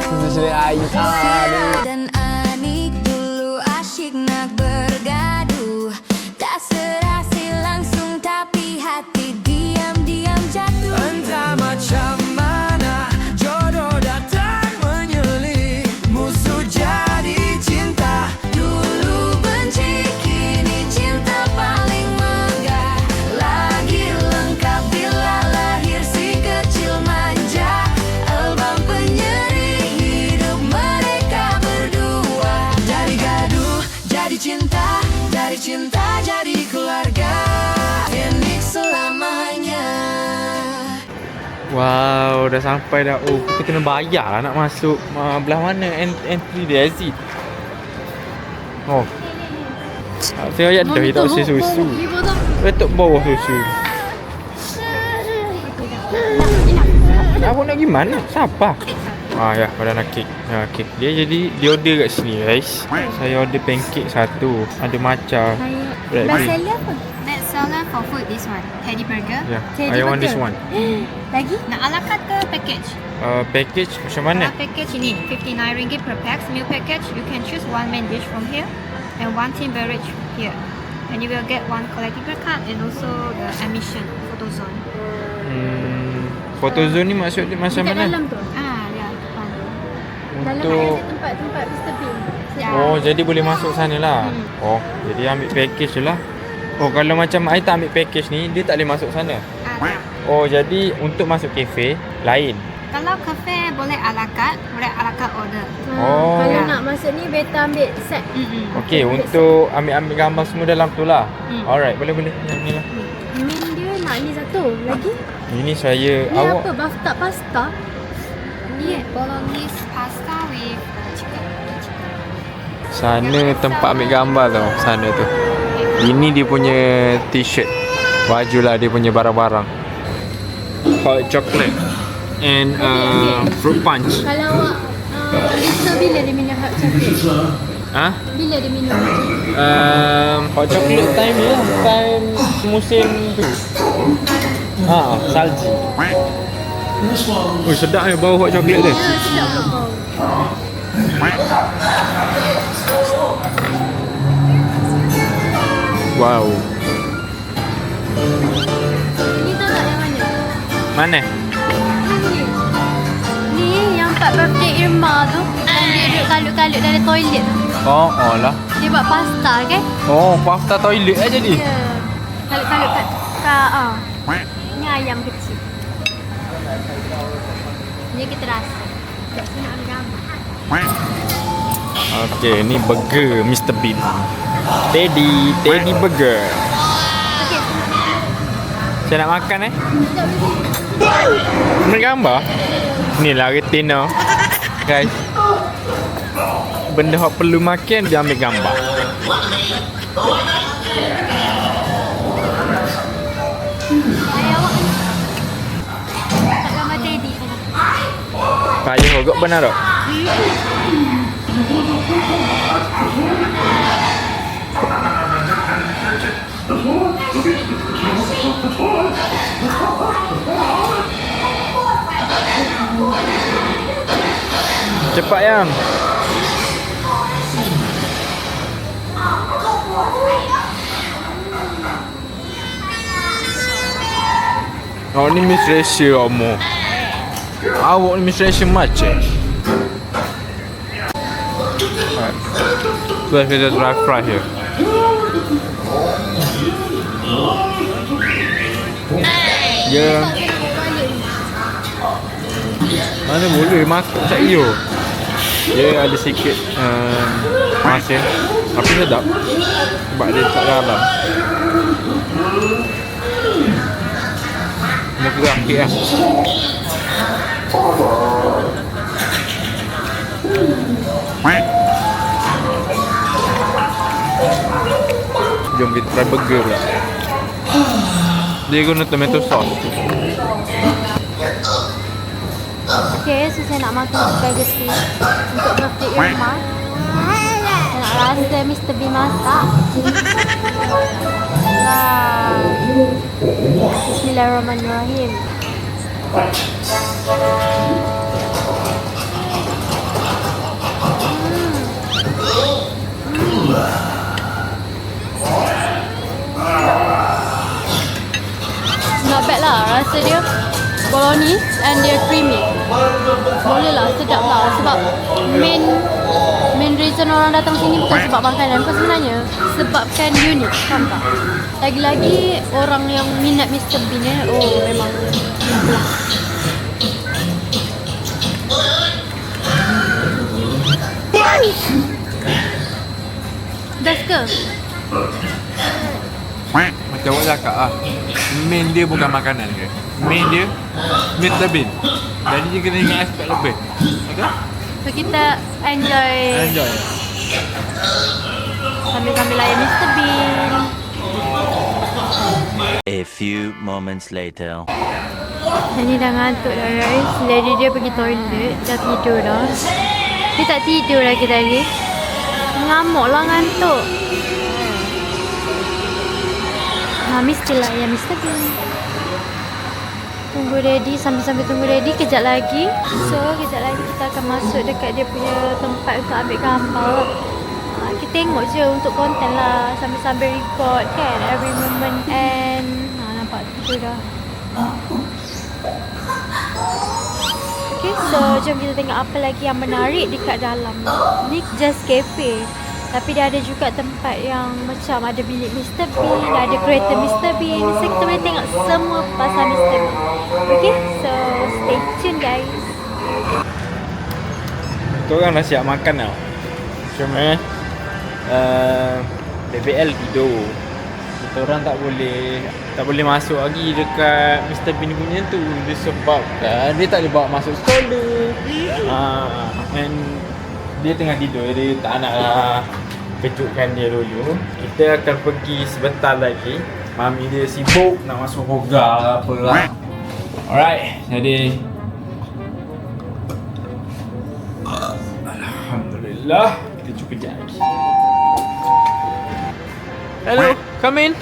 Sudah ayu. Dan Anik dulu asyik nak bergaduh. Tak serasi langsung tapi hati diam-diam jatuh. Entah macam mana jodoh datang menyulik, musuh jadi cinta. Dulu benci, kini cinta paling megah. Lagi lengkap bila lahir si kecil manja. Albam penyeri hidup mereka berdua. Dari gaduh jadi cinta, dari cinta jadi keluarga. Ini selamanya. Wow, dah sampai dah. Oh, kita kena bayar lah nak masuk. Belah mana entry dia, exit? Oh. Saya ayat dah tak usah susu. Betul bawah susu. Aku nak pergi mana? Siapa? Ya, pada nak kek. Kek. Dia jadi dia order kat sini, guys. Saya order pancake satu. Ada matcha. Best seller apa? Best seller for food this one. Teddy burger. Yeah, Teddy I want burger. this one. Lagi? Nak ala carte ke package? Package macam mana? Package ini RM59 per pax. Meal package, you can choose one main dish from here and one team beverage here. And you will get one collectible card and also the admission photo zone. Photo zone ni maksud dia macam mana? tu? Ya, depan. Untuk tempat Mr. Bean. Oh, jadi boleh masuk sana lah. Oh, jadi ambil package je lah. Oh, kalau macam I tak ambil package ni, dia tak boleh masuk sana. Oh, jadi untuk masuk kafe lain. Kalau kafe boleh ala carte, boleh ala carte order. Oh. Kalau nak masuk ni better ambil set. Okey, untuk ambil gambar semua dalam tu lah. Alright, boleh. Yang ni lah. Min dia nak ni satu lagi. Ini saya Ni awak. apa? Bathtub pasta. Ni bolognese pasta with chicken. Sana tempat ambil gambar tau. Sana tu. Ini dia punya t-shirt. Baju lah dia punya barang-barang. Hot chocolate and fruit punch. Kalau awak so bila dia minum hot chocolate? Ha? Bila dia minum? Hot chocolate time ni lah. Time musim tu. Salji. Oh, sedap ni bau hot chocolate dia. Sedap ke bau? Wow. Ni tahu tak yang mana? Mana? Ni yang 4 birthday Irma tu. Yang dia duduk kalut-kalut dalam toilet tu. Oh lah. Dia buat pasta kan? Oh, pasta toilet aja jadi. Ya. Kalut-kalut kat Ni ayam kecil. Ni kita rasa. Kat sini nak ambil gambar. Okey, ni burger Mr. Bean. Teddy burger. Okey. Saya nak makan Ambil gambar. Ni lah retina. Guys. Benda hak perlu makan dia ambil gambar. Tak gambar Teddy. Payah kok benar tak? Cepat yang. Oh, ni Miss Rasha kamu. Awak ni Miss Rasha macam. So let's get dry fry here. Ya. Mana boleh makan tak iyo. Dia ada sikit masin. Tapi sedap. Sebab dia tak dalam. Nak gerak sikit lah. Jom kita try burger pula. Dia guna tomato sauce. Okay, so saya nak makan spaghetti untuk birthday Irma. Saya nak rasa Mr. Bean masak. Bismillahirrahmanirrahim. Not bad lah rasa dia. Bolognese and dia creamy. Boleh lah, sedap lah. Sebab main reason orang datang sini bukan sebab makanan pun sebenarnya. Sebabkan unik, faham tak? Lagi-lagi orang yang minat Mr Bean oh memang best ke? Macam awak cakap lah, main dia bukan makanan ke, main dia Mr Bean. Jadi dia kena ingat aspek lebih. Okay? So kita enjoy sambil-sambil layan Mr Bean. A few moments later. Ni dah ngantuk dah guys. Lady dia pergi toilet, dah tidur dah. Dia tak tidur lagi tadi. Ngamuk lah ngantuk. Mestilah ya Mr Bean. Tunggu ready, sambil-sambil tunggu ready kejap lagi. So kejap lagi kita akan masuk dekat dia punya tempat untuk ambil gambar. Kita tengok je untuk konten lah, sambil-sambil record kan every moment. And nampak tidur dah. Okay, so jom kita tengok apa lagi yang menarik dekat dalam. Ni just cafe, tapi dia ada juga tempat yang macam ada bilik Mr Bean, ada kereta Mr Bean. So kita boleh tengok semua pasal Mr Bean. Okay, so stay tune guys. Kita orang dah siap makan tau. Cuma BBL tidur. Kita orang tak boleh masuk lagi dekat Mr Bean punya tu. Disebabkan dia tak boleh bawa masuk stroller. And dia tengah tidur, dia tak nak lah kejutkan dia dulu. Kita akan pergi sebentar lagi. Mami dia sibuk nak masuk hoga apa lah. Alright, jadi Alhamdulillah, kita cuba kejap lagi. Hello, come in.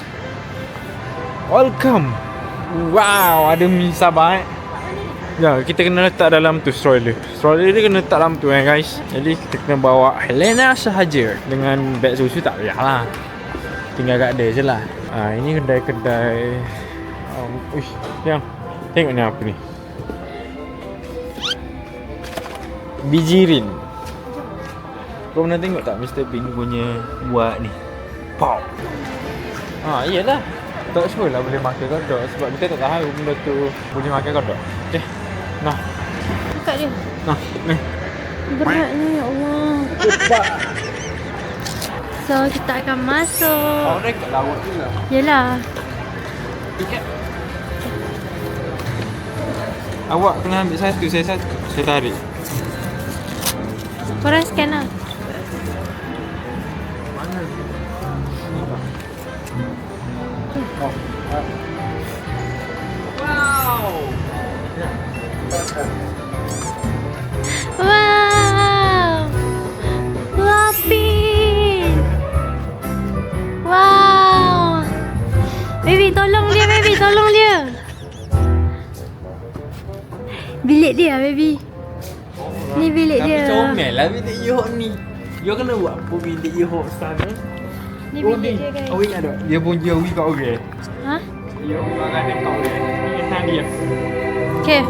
Welcome. Wow, ada mi sabar Ya, kita kena letak dalam tu stroller. Stroller dia kena letak dalam tu guys. Jadi kita kena bawa Helena sahaja. Dengan beg susu tak payahlah. Tinggal kat dia je lah. Ini kedai-kedai uish, yang tengok ni apa ni. Bijirin. Kau pernah tengok tak Mr Bean punya buat ni? Pop. Iyalah. Tak sure lah boleh makan kodok sebab kita tak tahu benda tu boleh makan kodok. Okay. Nah. Buka dia. Nah, ni. Beratnya ya Allah. Cepat. So kita akan masuk. Awak rekod lawak tu lah. Yelah. Tiket. Awak kena ambil satu, saya satu. Saya tarik. Korang scan lah. Mana? Oh. Wow. Wow. Bean. Wow. Baby tolong dia, baby tolong dia. Bilik dia baby. Ni bilik dia. Tapi comel lah bilik Yohok ni. You kena buat apa bilik Yohok sana? Ni bilik dia guys. Awak ingat tak? Dia punya Yowi kat orang. Ha? Yowi makan dekat orang. Ini kan dia. Okay.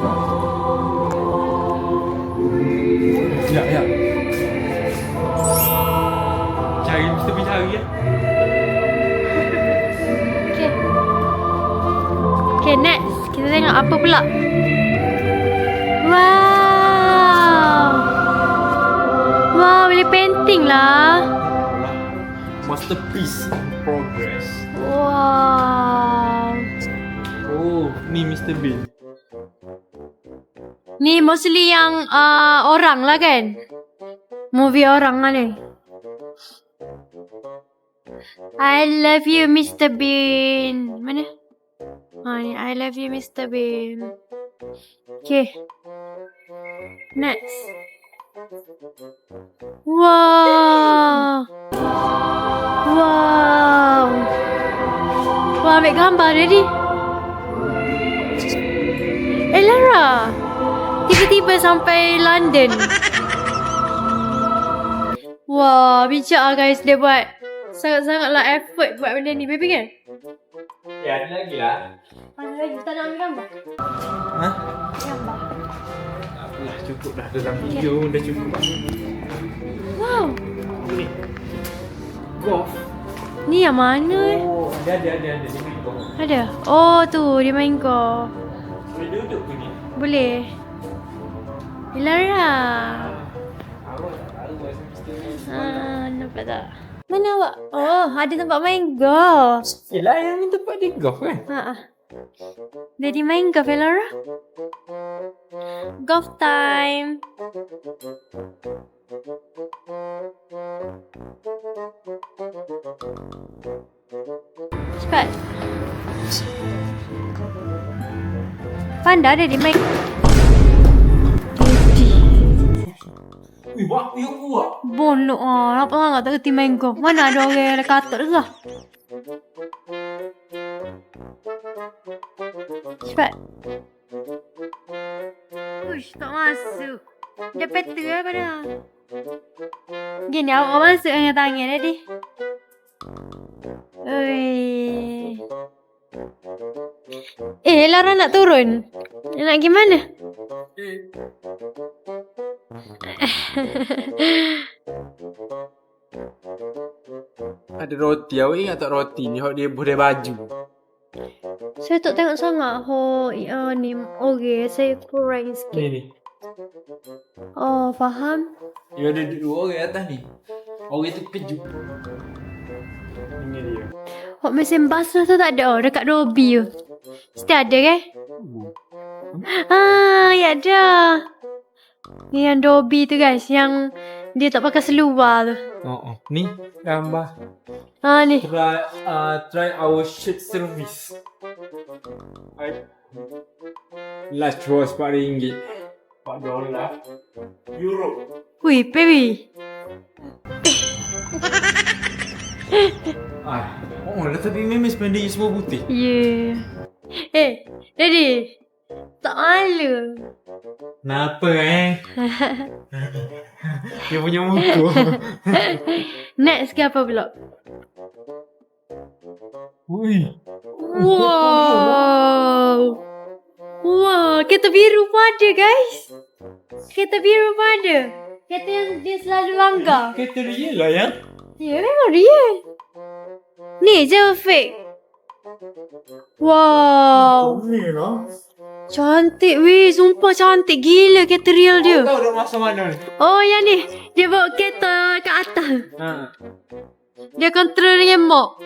Ya. Cari Mr. Bean cari ya. Okay. Okay next. Kita tengok apa pula. Wow. Wow, boleh painting lah. Masterpiece in progress. Wow. Oh, ni Mr. Bean. Ni mostly yang orang lah kan? Movie orang lah ni. I love you Mr. Bean. Mana? Ni I love you Mr. Bean. Okay. Next. Wow. Wow. Wah, ambil gambar tadi. Lara. Tiba-tiba sampai London. Wah, bijak lah guys dia buat. Sangat-sangatlah effort buat benda ni, baby kan? Ya, ada lagi lah. Mana lagi? Tak nak ambil gambar? Ha? Gambar. Apalah, cukup dah dalam video dah cukup. Wow. Ni. Golf. Ni yang mana Oh, ada. Dia main golf. Ada? Oh tu, dia main golf. Boleh duduk ke ni? Boleh. Lara. Awak tak tahu pasal Mr. Bean. Nampak tak? Mana awak? Oh, ada tempat main golf. Yelah, yang ni tempat dia golf kan? Jadi main golf ya Lara? Golf time. Cepat. Panda ada di main. Wih, waktu yang kuat. Bonok ah, nampak sangat tak kerti main golf. Mana ada orang yang kata tu lah. Cepat. Uish, tak masuk. Dia peta lah pada. Gini, awak masuk dengan tangan tadi. Ui. Lara nak turun. Nak gimana? Ada roti. Awak ingat tak roti ni? Dia boleh baju. Saya tak tengok sangat. Ni. Okay, saya kurang sikit. Ni. Oh, faham? Dia ada dua orang atas ni. Orang tu kejut. Ini dia. Mesin basuh tu tak ada. Dekat Robi tu. Mesti ada kan? Ya ada. Ni yang Dobby tu guys, yang dia tak pakai seluar tu. Oh. Ni gambar. Ni. Try our shirt service. Last was RM4. $4. Euro. Wih, baby. Oh, dah tapi memang sependek semua putih. Yeah. Daddy. Tak malu. Kenapa Dia punya muka. Next ke apa pula? Ui. Wow, kereta biru pun ada guys. Kereta biru pun ada. Kereta yang dia selalu langgar. Kereta real lah yang. Ya, memang real. Ni je fake. Wow. Ni lah. Cantik weh, sumpah cantik gila kereta real dia. Tahu dah masa mana ni? Oh yang ni, dia bawa kereta kat atas. Dia control remote.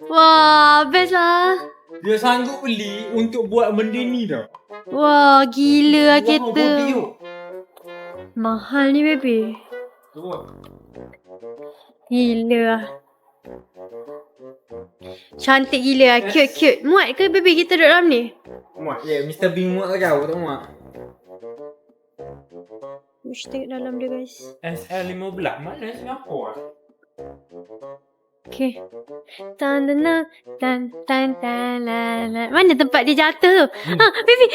Wah, best lah. Dia sanggup beli untuk buat benda ni dah. Wah, gila lah kereta. Mahal. Mahal ni baby. Gila lah. Cantik gila lah, cute. Muat ke baby kita duduk dalam ni? Muat. Ya, Mr. Bean muat kau tak muat. Mesti tengok dalam dia guys. SL15 mana Singapura? Okay. Tan la la. Mana tempat dia jatuh tu? Baby.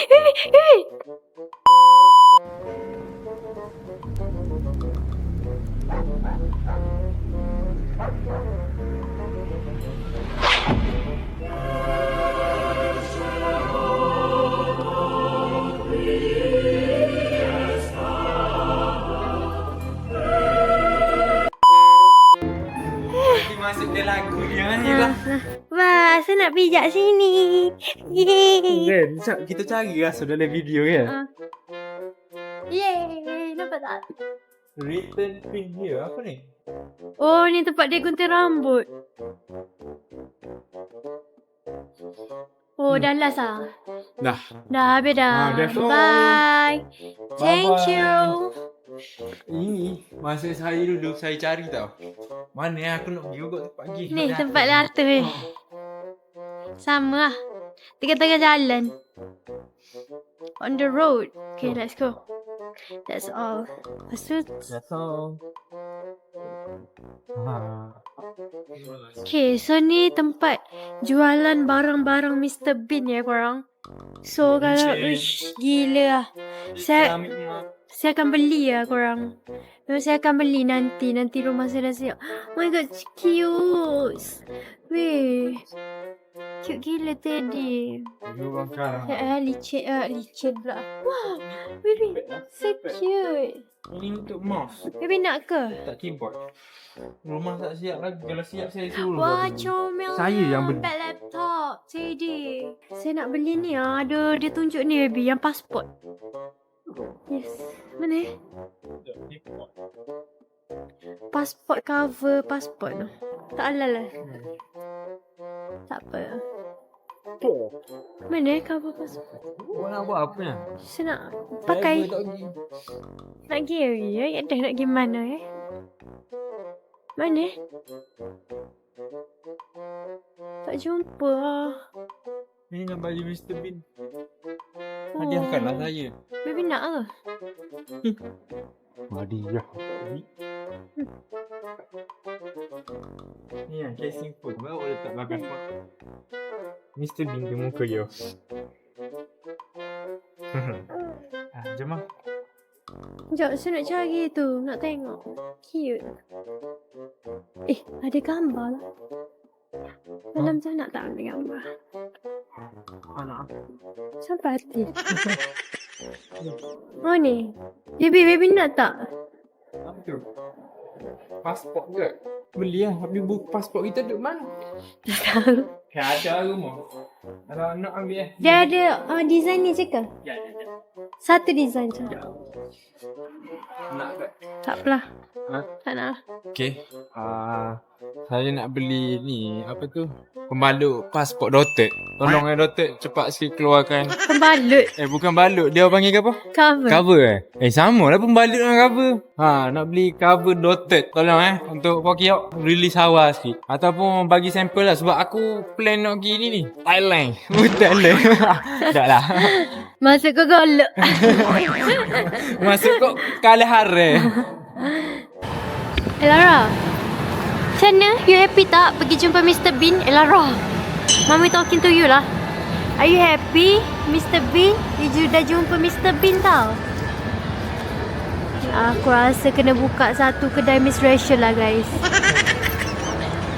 Masuk ke lagu dia ni lah. Wah, saya nak pijak sini. Kan, kita cari rasa dalam video kan. Yeay, nampak tak? Return pin dia apa ni? Oh, ni tempat dia gunting rambut. Oh, dah last lah. Dah. Dah habis dah. That's all. Bye. Thank you. Ini masa saya dulu saya cari tau. Mana aku nak pergi kat tempat pergi. Ni tempat latar ni. Sama lah. Tengah-tengah jalan. On the road. Okay, let's go. That's all. Lepas tu. That's all. Okay, so ni tempat jualan barang-barang Mr. Bean ya korang. So kalau gila lah. Saya akan beli lah korang. Memang saya akan beli nanti. Nanti rumah saya dah siap. Oh my god, cute. Weh. Cute gila tadi. Orang sekarang. Licin pula. Wow, baby, so cute. Ini untuk mouse. Baby nak ke? Tak keyboard. Rumah tak siap lagi. Kalau siap saya suruh. Wah, comel. Saya yang beli. Bag laptop, CD. Saya nak beli ni ah. Ada dia tunjuk ni baby, yang pasport. Yes. Mana? Pasport cover pasport tu. Tak halal lah. Tak apa. Mana cover pasport? Kau nak buat apa ni? Saya nak pakai. Tak pergi. Nak pergi ya? Dah nak pergi mana Mana? Tak jumpa lah. Ini nak baju Mr. Bean. Hadiahkanlah saya. Baby nak ke? Hadiah. Ni yang casing phone. Baru letak belakang phone. Mr. Bean ke muka dia. Jom lah. Sekejap, saya nak cari tu. Nak tengok. Cute. Ada gambar lah. Dalam tu nak tak ada gambar. Anak. Sampai hati. Oh ni. Baby nak tak? Apa tu? Pasport ke? Beli lah. Habis buku pasport kita duduk mana? Tak tahu. Ada rumah. Kalau nak ambil Dia ada design ni je ke? Ya. Satu design je. Nak ke? Tak apalah. Ha? Tak nak lah. Okay. Saya nak beli ni. Apa tu? Pembalut pasport Dotted. Tolong Dotted cepat sikit keluarkan. Pembalut. Bukan balut. Dia panggil ke apa? Cover. Cover sama lah pembalut dengan cover. Nak beli cover Dotted. Tolong untuk Pokiok release awal sikit. Ataupun bagi sampel lah. Sebab aku plan nak pergi ni. Thailand. Thailand. Tak lah. Masuk ke golok. Masuk kok kalah hari. Lara, macam mana? You happy tak pergi jumpa Mr. Bean? Lara, Mami talking to you lah. Are you happy, Mr. Bean? You dah jumpa Mr. Bean tau. Aku rasa kena buka satu kedai Miss Rachel lah guys.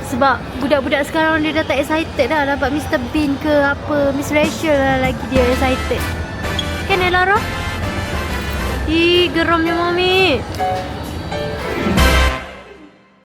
Sebab budak-budak sekarang dia dah tak excited dah dapat Mr. Bean ke apa. Miss Rachel lah lagi dia excited. Kan Lara? Ih, geramnya Mami.